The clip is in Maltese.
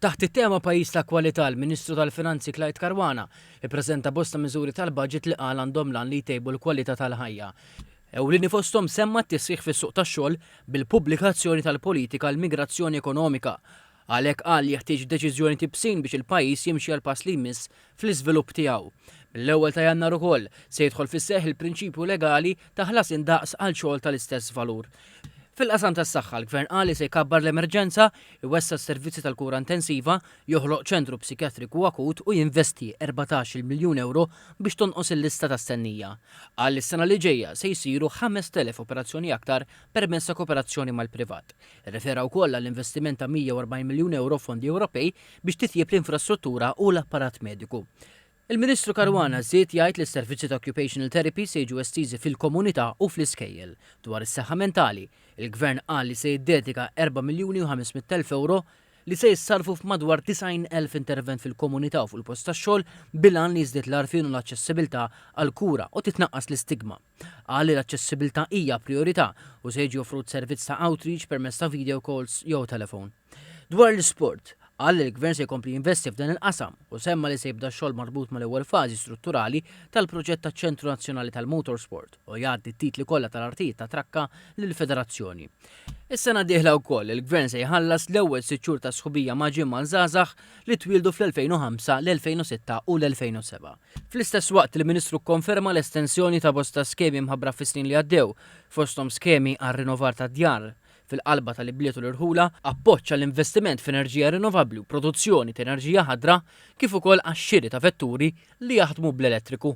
Taħt it-tema pajjiż ta' kwalità l-Ministru tal-Finanzi Clyde Caruana ippreżenta bosta miżuri tal-budget li qal għandhom lan li jtejbu l-kwalità tal-ħajja. Ewlieni fosthom semma t-tisħiħ fis-suq tax-xogħol bil-pubblikazzjoni tal-politika l-migrazzjoni ekonomika. Għalhekk qal jeħtieġ deċiżjoni tibsin biex il-pajjiż jimxi għal pass li jmiss fl-iżvilupp tiegħu. Mill-ewwel ta' Jannar ukoll se jidħol fis-seħħ il-prinċipju legali ta' ħlas indaqs għal xogħol tal-istess valur. Fil-qasam tas-saħħa l-Gvern qal se jkabbar l-emerġenza, iwessa s-servizzi tal-kura intensiva, joħloq ċentru psikjatriku akut u jinvesti 14 miljun euro biex tonqos il-lista ta' stennija. Qal is-sena li ġejja se jsiru 5,000 operazzjoni aktar permezz ta' kooperazzjoni mal-privat. Irrefera wkoll għall-investiment ta' 140 miljun euro fondi Ewropej biex titjieb l-infrastruttura u l-apparat mediku. Il-Ministru Caruana żied jgħid li s-servizzi ta' occupational therapy se jiġu estiżi fil-komunità u fl-iskejjel. Dwar is-saħħa mentali, il-Gvern qal li se jiddedika 4,500,000 euro li se jissarfu f'madwar 90,000 intervent fil-komunità u fil-post tax-xogħol bilan li jiżdied l-għarfien u l-aċċessibilità għall-kura u titnaqqas l-istigma. Qal li l-aċċessibilità hija priorità u se jiġi offrut servizz ta' outreach permezz ta' video calls jew telefon. Dwar l-isport, qal li l-Gvern se jkompli jinvesti f'dan il-qasam u semma li se jibda x-xogħol marbut mal-ewwel fażi strutturali tal-proġett taċ-Ċentru Nazzjonali tal-Motorsport u jgħaddi t-titli kollha tal-artijiet ta' trakka lill-Federazzjoni. Is-sena d-dieħla wkoll il-Gvern se jħallas l-ewwel 6 xhur ta' sħubija ma' ġimma żgħażagħ li twildu fl-2005, l-2006 u l-2007. Fl-istess waqt il-Ministru kkonferma l-estensjoni ta' bosta skemi mħabbra fis-snin li għaddew, fosthom skemi għar-rinnovar tad-djar fil-qalba tal-ibliet u l-irħula, appoġġ għall-investiment f'enerġija rinnovabbli u produzzjoni ta' enerġija ħadra kif ukoll għax-xiri ta' vetturi li jaħdmu bl-elettriku.